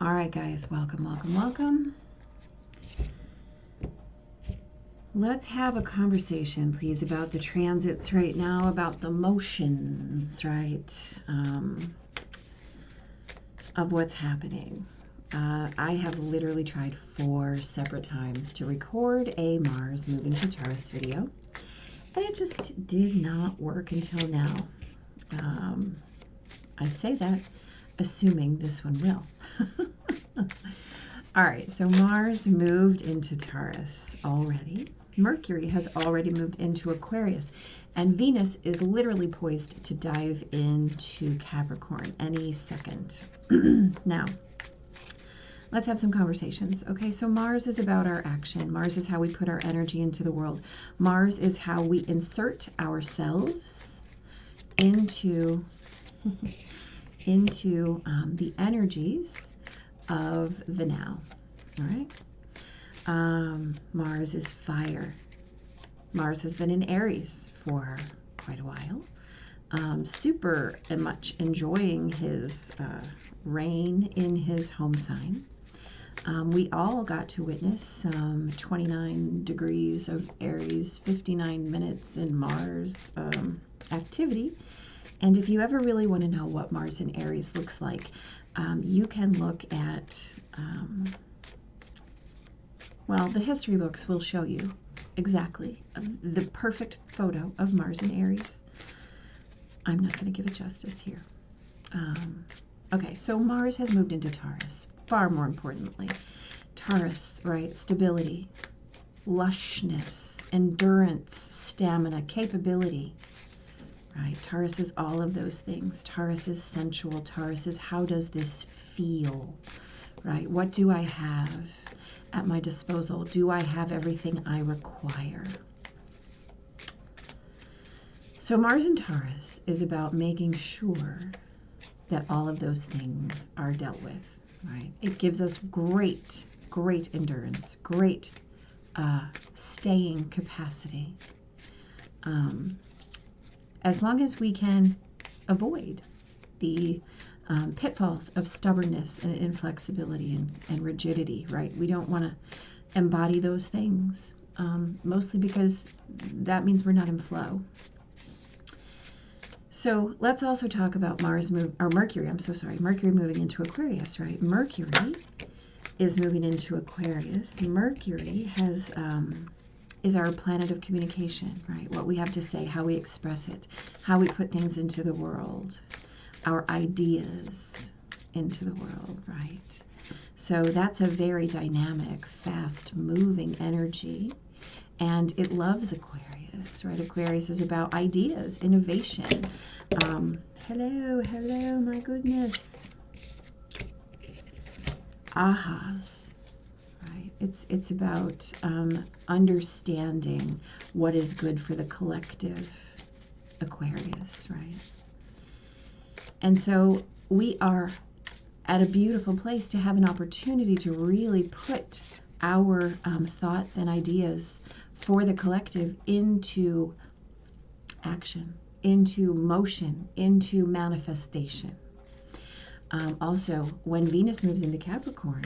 All right, guys, welcome, welcome, welcome. Let's have a conversation, please, about the transits right now, about the motions, right, of what's happening. I have literally tried 4 separate times to record a Mars moving to Taurus video, and it just did not work until now. I say that assuming this one will. All right, so Mars moved into Taurus already. Mercury has already moved into Aquarius, and Venus is literally poised to dive into Capricorn any second. Now, let's have some conversations. Okay, so Mars is about our action. Mars is how we put our energy into the world. Mars is how we insert ourselves into the energies of the now. All right. Mars is fire. Mars has been in Aries for quite a while. Super much enjoying his reign in his home sign. We all got to witness 29 degrees of Aries, 59 minutes in Mars activity. And if you ever really want to know what Mars in Aries looks like, you can look at, well, the history books will show you exactly the perfect photo of Mars in Aries. I'm not going to give it justice here. Okay, so Mars has moved into Taurus. Far more importantly, Taurus, right? Stability, lushness, endurance, stamina, capability. Right? Taurus is all of those things. Taurus is sensual. Taurus is how does this feel? Right? What do I have at my disposal? Do I have everything I require? So Mars in Taurus is about making sure that all of those things are dealt with. Right? It gives us great endurance, great staying capacity. As long as we can avoid the pitfalls of stubbornness and inflexibility and rigidity, right? We don't want to embody those things, mostly because that means we're not in flow. So let's also talk about Mercury, Mercury moving into Aquarius, right? Mercury is moving into Aquarius. Mercury has is our planet of communication, right? What we have to say, how we express it, how we put things into the world, our ideas into the world, right? So that's a very dynamic, fast-moving energy, and it loves Aquarius, right? Aquarius is about ideas, innovation. Hello, my goodness. Ahas. Right? It's about understanding what is good for the collective, Aquarius, right? And so we are at a beautiful place to have an opportunity to really put our thoughts and ideas for the collective into action, into motion, into manifestation. Also, when Venus moves into Capricorn,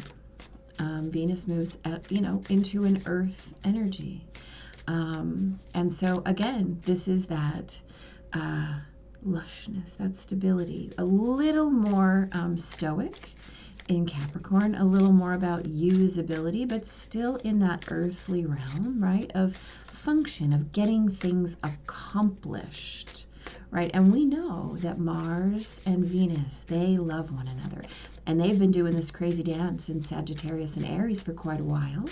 Venus moves, into an earth energy. And so, again, this is that lushness, that stability. A little more stoic in Capricorn, a little more about usability, but still in that earthly realm, right, of function, of getting things accomplished, right? And we know that Mars and Venus, they love one another. And they've been doing this crazy dance in Sagittarius and Aries for quite a while.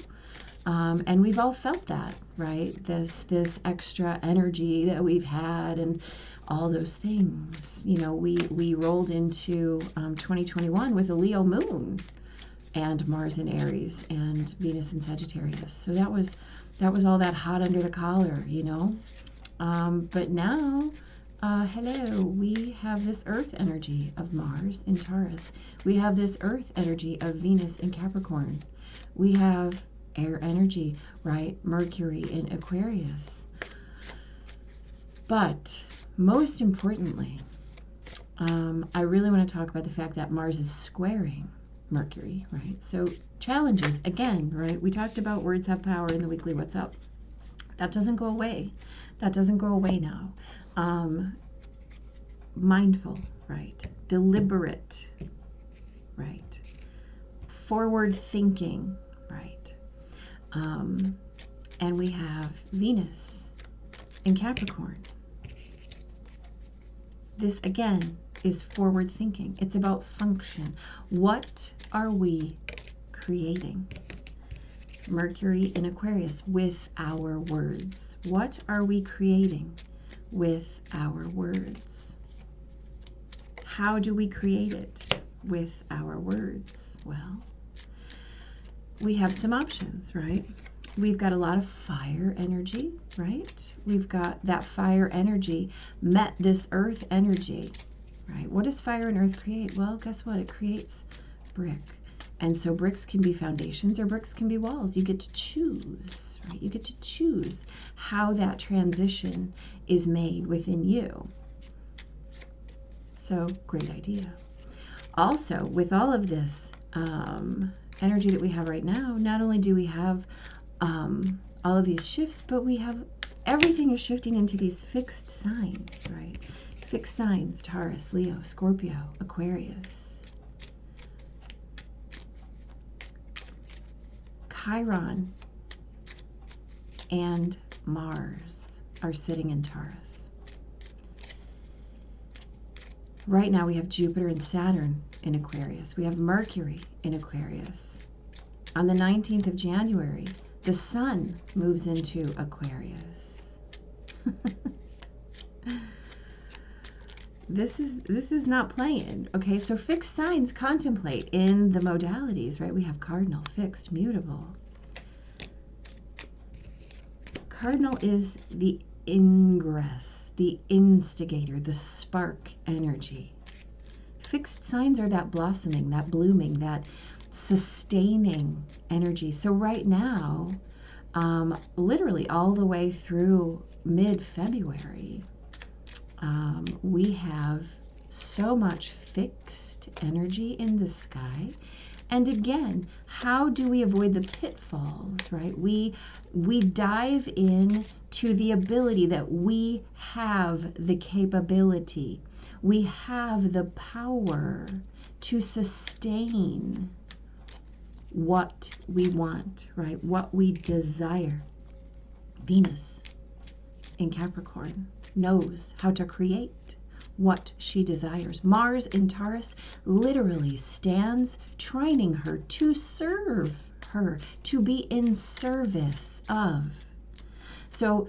And we've all felt that, right? This extra energy that we've had and all those things. You know, we rolled into 2021 with a Leo moon and Mars in Aries and Venus in Sagittarius. So that was all that hot under the collar, you know. But now, hello, we have this earth energy of Mars in Taurus. We have this earth energy of Venus in Capricorn. We have air energy, right? Mercury in Aquarius. But most importantly, I really want to talk about the fact that Mars is squaring Mercury, right? So challenges, again, right? We talked about words have power in the weekly What's Up. That doesn't go away. That doesn't go away now. Mindful, right? Deliberate, right? Forward thinking, right? And we have Venus in Capricorn. This, again, is forward thinking. It's about function. What are we creating? Mercury in Aquarius, with our words. What are we creating with our words? How do we create it with our words? Well, we have some options, right? We've got a lot of fire energy, right? We've got that fire energy met this earth energy, right? What does fire and earth create? Well, guess what? It creates brick. And so bricks can be foundations or bricks can be walls. You get to choose, right? You get to choose how that transition is made within you. So, great idea. Also, with all of this energy that we have right now, not only do we have all of these shifts, but we have everything is shifting into these fixed signs, right? Fixed signs: Taurus, Leo, Scorpio, Aquarius. Chiron and Mars are sitting in Taurus. Right now we have Jupiter and Saturn in Aquarius. We have Mercury in Aquarius. On the 19th of January, the Sun moves into Aquarius. This is not playing, okay? So fixed signs contemplate in the modalities, right? We have cardinal, fixed, mutable. Cardinal is the ingress, the instigator, the spark energy. Fixed signs are that blossoming, that blooming, that sustaining energy. So right now, literally all the way through mid-February, we have so much fixed energy in the sky. And again, how do we avoid the pitfalls, right? We dive in to the ability that we have the capability. We have the power to sustain what we want, right? What we desire. Venus in Capricorn knows how to create what she desires. Mars in Taurus literally stands training her to serve her, to be in service of. So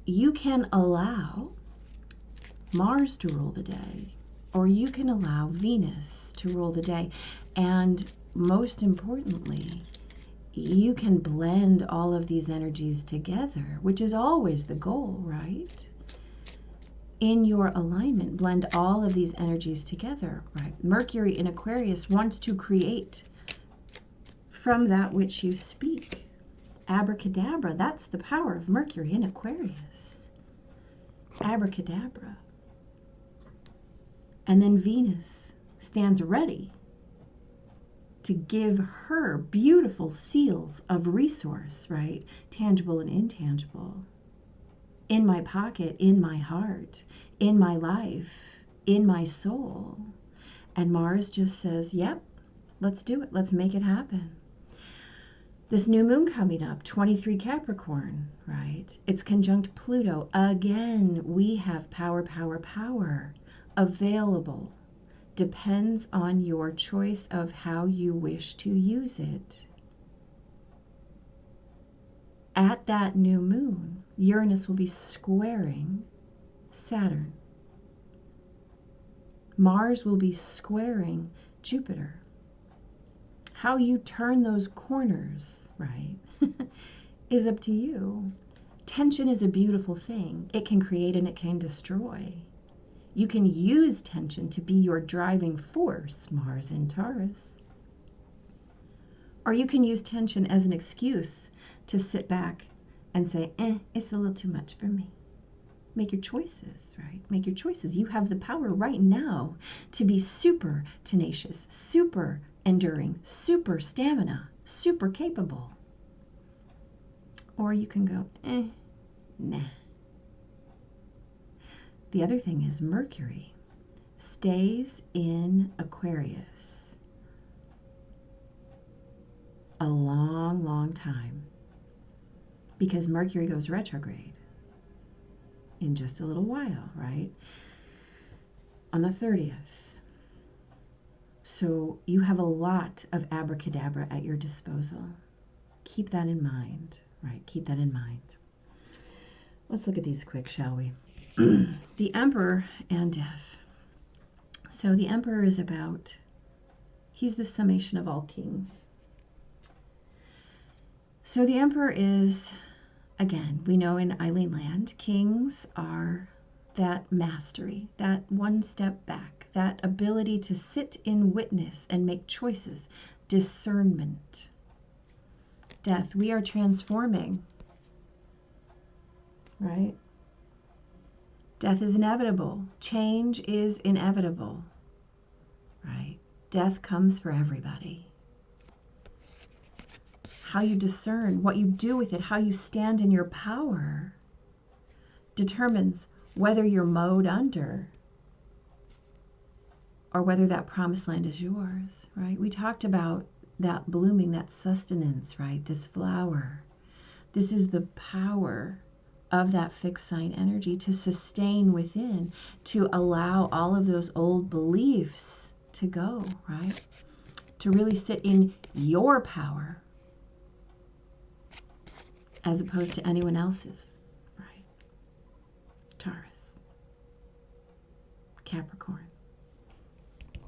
you can allow Mars to rule the day, or you can allow Venus to rule the day. And most importantly, you can blend all of these energies together, which is always the goal, right? In your alignment, blend all of these energies together, right? Mercury in Aquarius wants to create from that which you speak. Abracadabra, that's the power of Mercury in Aquarius. Abracadabra. And then Venus stands ready to give her beautiful seals of resource, right? Tangible and intangible. In my pocket, in my heart, in my life, in my soul. And Mars just says, yep, let's do it. Let's make it happen. This new moon coming up, 23 Capricorn, right? It's conjunct Pluto. Again, we have power, power, power available. Depends on your choice of how you wish to use it. At that new moon, Uranus will be squaring Saturn. Mars will be squaring Jupiter. How you turn those corners, right, is up to you. Tension is a beautiful thing. It can create and it can destroy. You can use tension to be your driving force, Mars in Taurus. Or you can use tension as an excuse to sit back and say, it's a little too much for me. Make your choices, right? Make your choices. You have the power right now to be super tenacious, super enduring, super stamina, super capable. Or you can go, nah. The other thing is Mercury stays in Aquarius a long, long time because Mercury goes retrograde in just a little while, right? On the 30th. So you have a lot of abracadabra at your disposal. Keep that in mind, right? Keep that in mind. Let's look at these quick, shall we? The Emperor and death. So the Emperor is about, he's the summation of all kings. So the Emperor is, again, we know in Eileen Land, kings are that mastery, that one step back, that ability to sit in witness and make choices, discernment. Death, we are transforming, right? Death is inevitable. Change is inevitable, right? Death comes for everybody. How you discern, what you do with it, how you stand in your power determines whether you're mowed under or whether that promised land is yours, right? We talked about that blooming, that sustenance, right? This flower. This is the power of that fixed sign energy to sustain within, to allow all of those old beliefs to go, right? To really sit in your power as opposed to anyone else's, right? Taurus, Capricorn,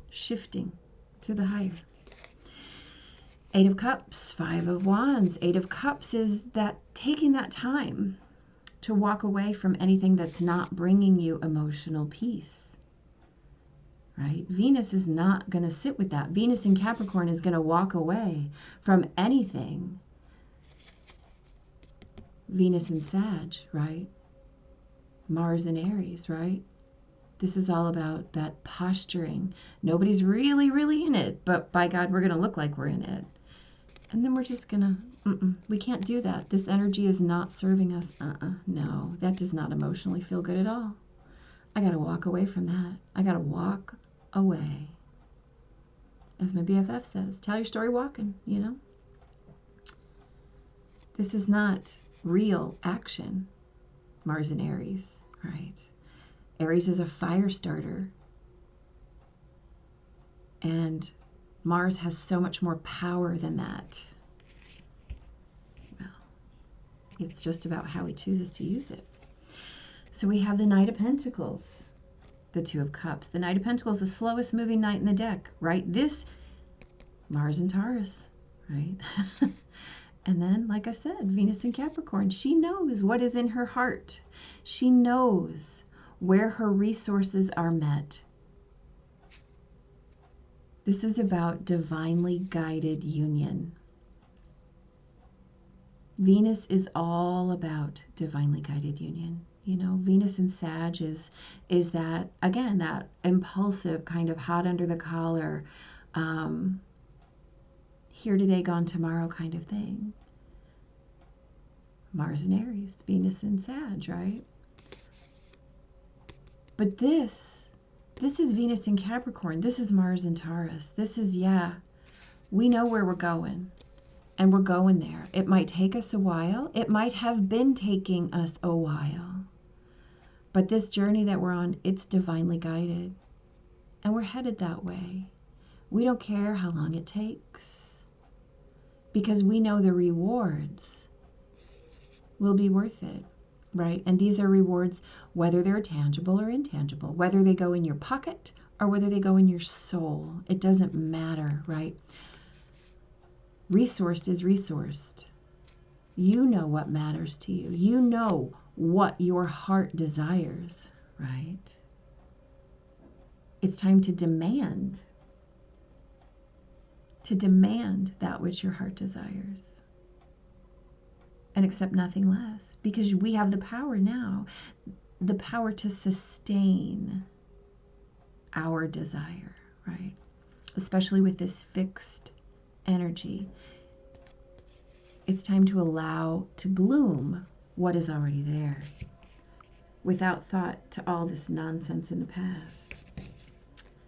shifting to the higher. 8 of Cups, 5 of Wands. 8 of Cups is that taking that time to walk away from anything that's not bringing you emotional peace, right? Venus is not going to sit with that. Venus in Capricorn is going to walk away from anything. Venus in Sag, right? Mars in Aries, right? This is all about that posturing. Nobody's really in it, but by God, we're going to look like we're in it. And then we're just going to, we can't do that. This energy is not serving us. No, that does not emotionally feel good at all. I got to walk away from that. I got to walk away. As my BFF says, tell your story walking, you know? This is not real action. Mars in Aries, right? Aries is a fire starter. And Mars has so much more power than that. Well, it's just about how he chooses to use it. So we have the Knight of Pentacles, the 2 of Cups. The Knight of Pentacles, the slowest moving knight in the deck, right? This, Mars in Taurus, right? And then, like I said, Venus in Capricorn. She knows what is in her heart. She knows where her resources are met. This is about divinely guided union. Venus is all about divinely guided union. You know, Venus in Sag is that, again, that impulsive kind of hot under the collar, here today, gone tomorrow kind of thing. Mars in Aries, Venus in Sag, right? But this is Venus in Capricorn. This is Mars in Taurus. This is, yeah, we know where we're going, and we're going there. It might take us a while. It might have been taking us a while. But this journey that we're on, it's divinely guided. And we're headed that way. We don't care how long it takes, because we know the rewards will be worth it, right? And these are rewards, whether they're tangible or intangible, whether they go in your pocket or whether they go in your soul. It doesn't matter, right? Resourced is resourced. You know what matters to you. You know what your heart desires, right? It's time to demand that which your heart desires and accept nothing less, because we have the power now. the power to sustain our desire, right? Especially with this fixed energy. It's time to allow to bloom what is already there without thought to all this nonsense in the past.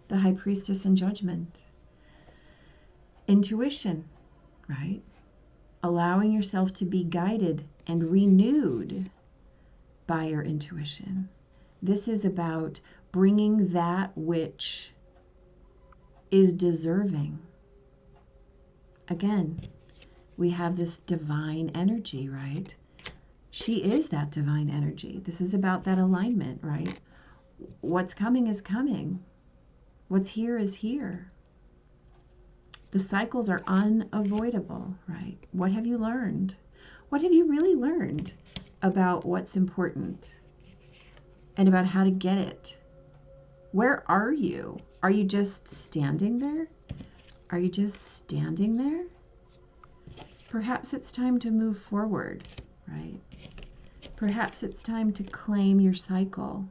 The High Priestess in Judgment. Intuition, right? Allowing yourself to be guided and renewed by your intuition. This is about bringing that which is deserving. Again, we have this divine energy, right? She is that divine energy. This is about that alignment, right? What's coming is coming. What's here is here. The cycles are unavoidable, right? What have you learned? What have you really learned about what's important and about how to get it? Where are you? Are you just standing there? Are you just standing there? Perhaps it's time to move forward, right? Perhaps it's time to claim your cycle,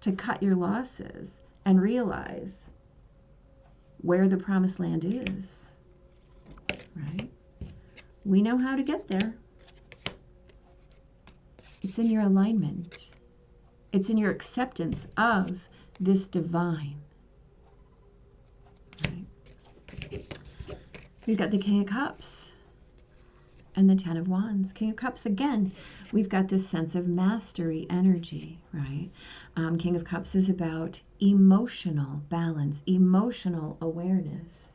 to cut your losses and realize where the promised land is, right? We know how to get there. It's in your alignment. It's in your acceptance of this divine. Right? We've got the King of Cups and the Ten of Wands. King of Cups, again, we've got this sense of mastery energy, right? King of Cups is about emotional balance, emotional awareness,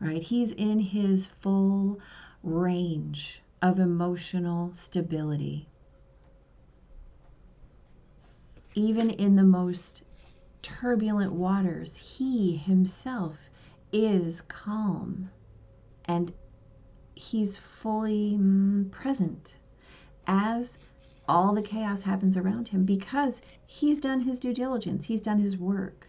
right? He's in his full range of emotional stability. Even in the most turbulent waters, he himself is calm and he's fully present as all the chaos happens around him because he's done his due diligence. He's done his work,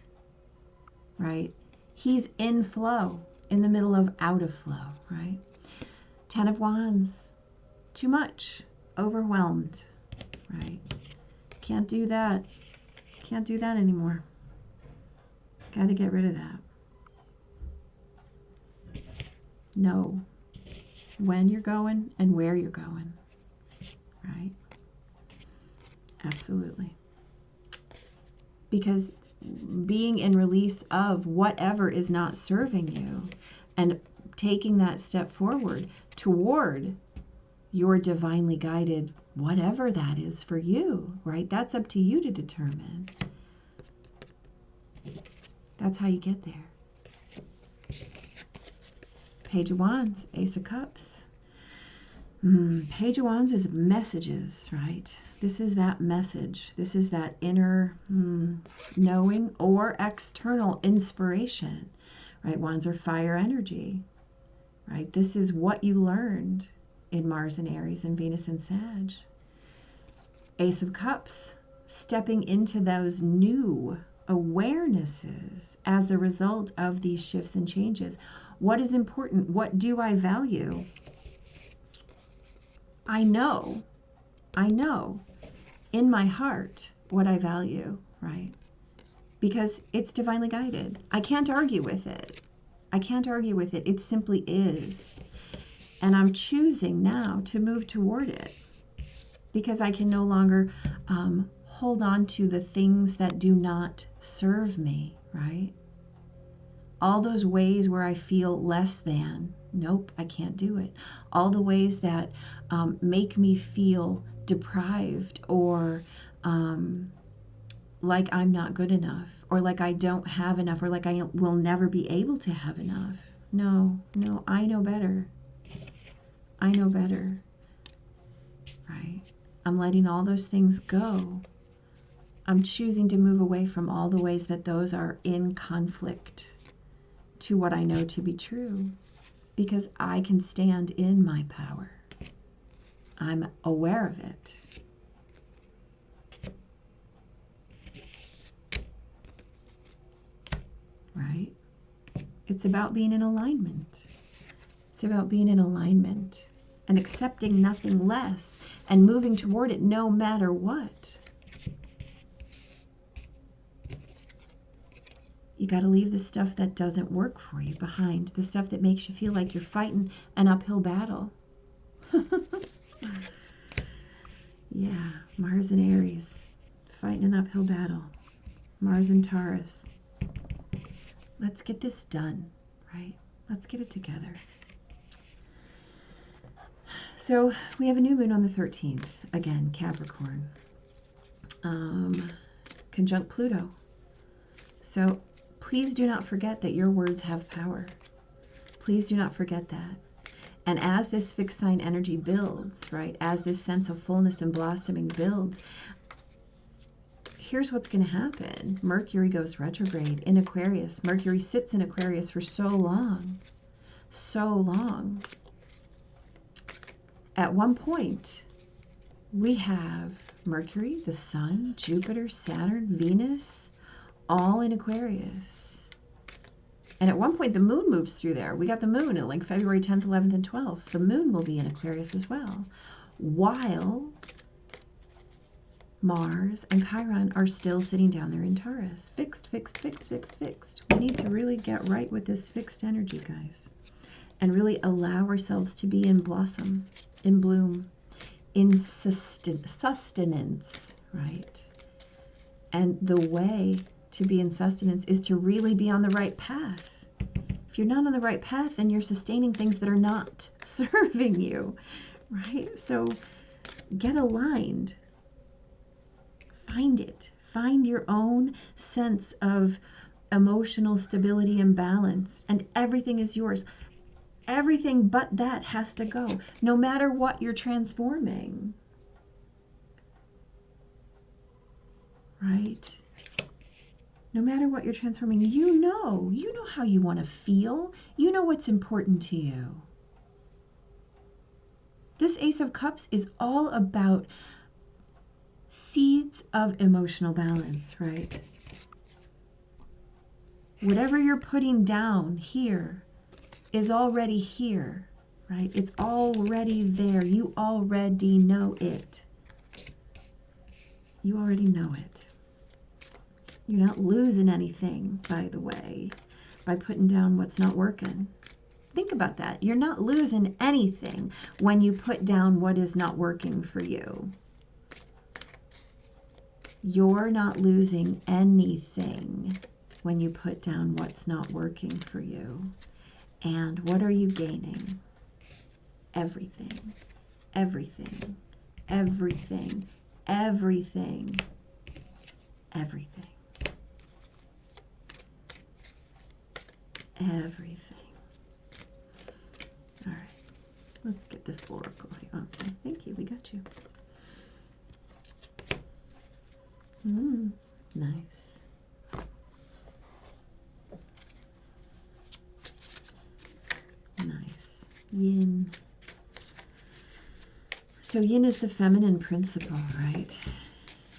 right? He's in flow, in the middle of out of flow, right? Ten of Wands, too much, overwhelmed, right? Can't do that. Can't do that anymore. Got to get rid of that. Know when you're going and where you're going, right? Absolutely. Because being in release of whatever is not serving you and taking that step forward toward your divinely guided whatever that is for you, right? That's up to you to determine. That's how you get there. Page of Wands, Ace of Cups. Page of Wands is messages, right? This is that message. This is that inner knowing or external inspiration, right? Wands are fire energy, right? This is what you learned in Mars and Aries and Venus and Sag. Ace of Cups, stepping into those new awarenesses as the result of these shifts and changes. What is important? What do I value? I know in my heart what I value, right? Because it's divinely guided. I can't argue with it. I can't argue with it. It simply is. And I'm choosing now to move toward it because I can no longer hold on to the things that do not serve me, right? All those ways where I feel less than, nope, I can't do it. All the ways that make me feel deprived or like I'm not good enough or like I don't have enough or like I will never be able to have enough. No, I know better. I know better, right? I'm letting all those things go. I'm choosing to move away from all the ways that those are in conflict to what I know to be true because I can stand in my power. I'm aware of it. Right? It's about being in alignment. It's about being in alignment and accepting nothing less and moving toward it no matter what. You got to leave the stuff that doesn't work for you behind, the stuff that makes you feel like you're fighting an uphill battle. Yeah, Mars and Aries, fighting an uphill battle. Mars and Taurus. Let's get this done, right? Let's get it together. So we have a new moon on the 13th. Again, Capricorn. Conjunct Pluto. So please do not forget that your words have power. Please do not forget that. And as this fixed sign energy builds, right, as this sense of fullness and blossoming builds, here's what's going to happen. Mercury goes retrograde in Aquarius. Mercury sits in Aquarius for so long. So long. At one point, we have Mercury, the Sun, Jupiter, Saturn, Venus, all in Aquarius. And at one point, the moon moves through there. We got the moon at like February 10th, 11th, and 12th. The moon will be in Aquarius as well. While Mars and Chiron are still sitting down there in Taurus. Fixed, fixed, fixed, fixed, fixed. We need to really get right with this fixed energy, guys. And really allow ourselves to be in blossom, in bloom, in sustenance, right? And the way to be in sustenance is to really be on the right path. If you're not on the right path, then you're sustaining things that are not serving you, right? So get aligned. Find it. Find your own sense of emotional stability and balance, and everything is yours. Everything but that has to go, no matter what you're transforming. Right? No matter what you're transforming, you know how you want to feel. You know what's important to you. This Ace of Cups is all about seeds of emotional balance, right? Whatever you're putting down here is already here, right? It's already there. You already know it. You already know it. You're not losing anything, by the way, by putting down what's not working. Think about that. You're not losing anything when you put down what is not working for you. You're not losing anything when you put down what's not working for you. And what are you gaining? Everything, everything, everything, everything, everything, everything. All right, let's get this oracle here. Okay, thank you, we got you. Nice. Nice. Yin. So yin is the feminine principle, right?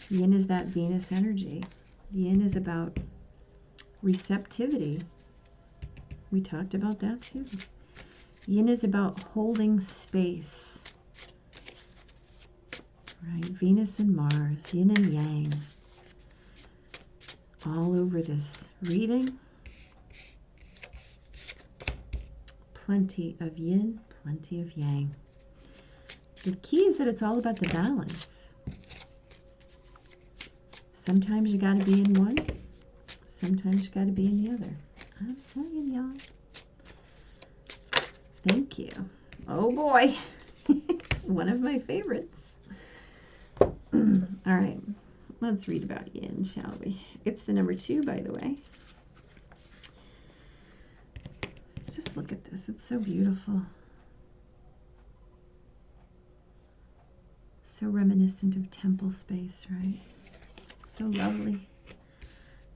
Yin is that Venus energy. Yin is about receptivity. We talked about that too. Yin is about holding space. Right? Venus and Mars, yin and yang. All over this reading. Plenty of yin, plenty of yang. The key is that it's all about the balance. Sometimes you got to be in one. Sometimes you got to be in the other. I'm saying, y'all. Thank you. Oh boy. One of my favorites. All right. Let's read about yin, shall we? It's the number 2, by the way. Just look at this. It's so beautiful. So reminiscent of temple space, right? So lovely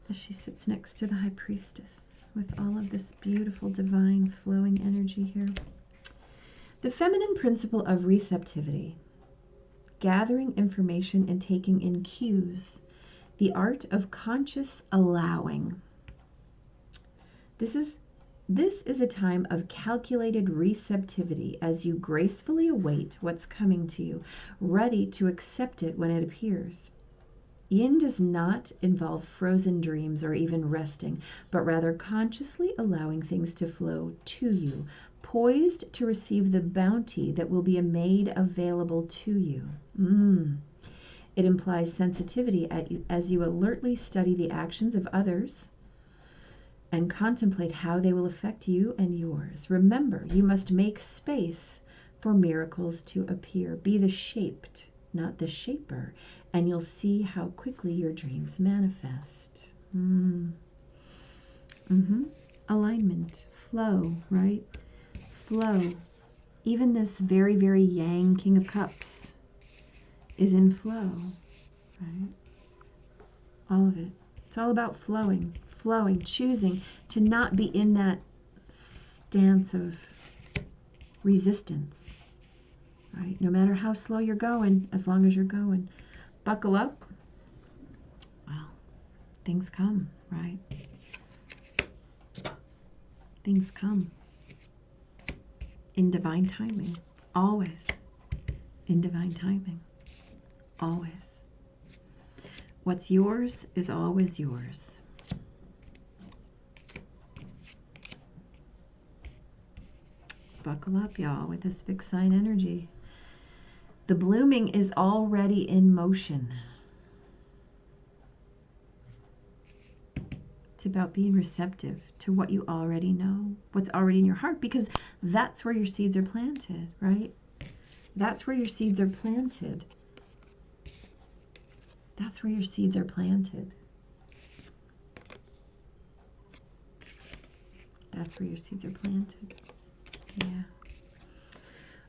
as she sits next to the high priestess with all of this beautiful divine flowing energy here. The feminine principle of receptivity. Gathering information and taking in cues, the art of conscious allowing. This is a time of calculated receptivity as you gracefully await what's coming to you, ready to accept it when it appears. Yin does not involve frozen dreams or even resting, but rather consciously allowing things to flow to you, poised to receive the bounty that will be made available to you. It implies sensitivity as you alertly study the actions of others and contemplate how they will affect you and yours. Remember, you must make space for miracles to appear. Be the shaped, not the shaper, and you'll see how quickly your dreams manifest. Alignment, flow, right? Flow. Even this very, very yang King of Cups is in flow, right? All of it. It's all about flowing, choosing to not be in that stance of resistance, right? No matter how slow you're going, as long as you're going. Buckle up. Well, things come, right? Things come in divine timing, always. In divine timing, always. What's yours is always yours. Buckle up, y'all, with this fixed sign energy. The blooming is already in motion. It's about being receptive to what you already know, what's already in your heart, because that's where your seeds are planted, right? That's where your seeds are planted. That's where your seeds are planted. That's where your seeds are planted. Yeah.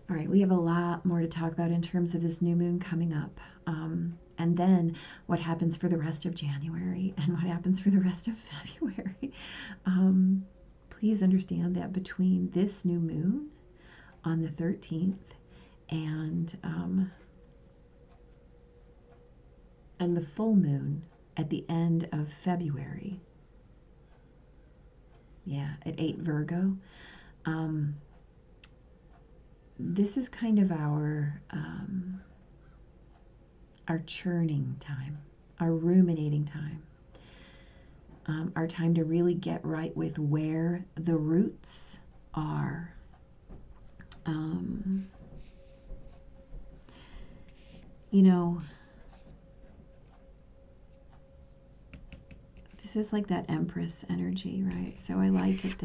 All right, we have a lot more to talk about in terms of this new moon coming up. And then what happens for the rest of January and what happens for the rest of February. Please understand that between this new moon on the 13th and the full moon at the end of February, at 8 Virgo, this is kind of our churning time, our ruminating time, our time to really get right with where the roots are. You know, this is like that Empress energy, right? So I like it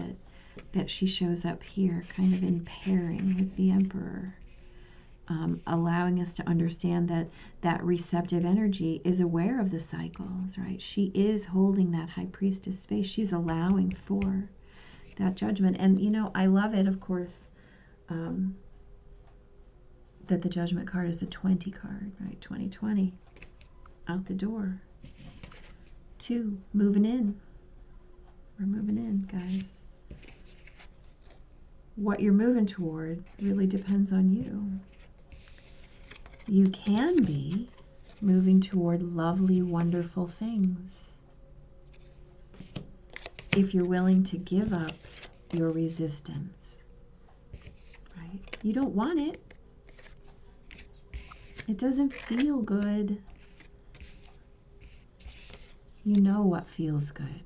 that she shows up here kind of in pairing with the Emperor, allowing us to understand that receptive energy is aware of the cycles, right? She is holding that High Priestess space. She's allowing for that judgment. And, you know, I love it, of course, that the Judgment card is the 20 card, right? 2020, out the door. 2, moving in. We're moving in, guys. What you're moving toward really depends on you. You can be moving toward lovely, wonderful things if you're willing to give up your resistance, right? You don't want it. It doesn't feel good. You know what feels good,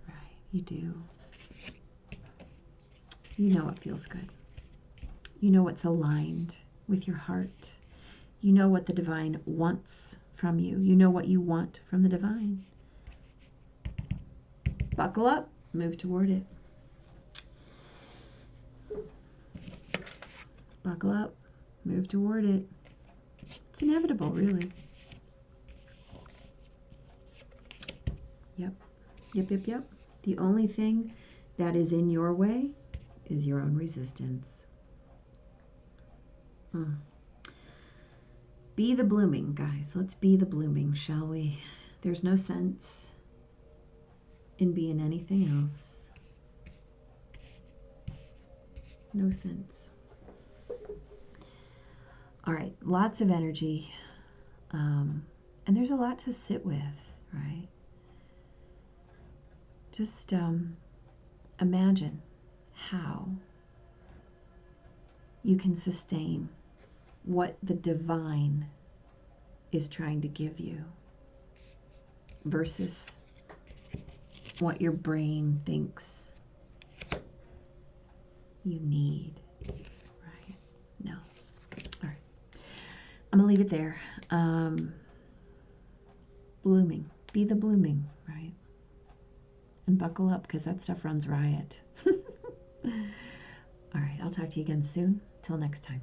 right? You do. You know what feels good. You know what's aligned with your heart. You know what the divine wants from you. You know what you want from the divine. Buckle up, move toward it. Buckle up, move toward it. It's inevitable, really. Yep. The only thing that is in your way is your own resistance. Be the blooming, guys. Let's be the blooming, shall we? There's no sense in being anything else. No sense. All right, lots of energy. And there's a lot to sit with, right? Just imagine how you can sustain what the divine is trying to give you versus what your brain thinks you need, right? No. All right. I'm going to leave it there. Blooming. Be the blooming, right? And buckle up because that stuff runs riot. All right. I'll talk to you again soon. Till next time.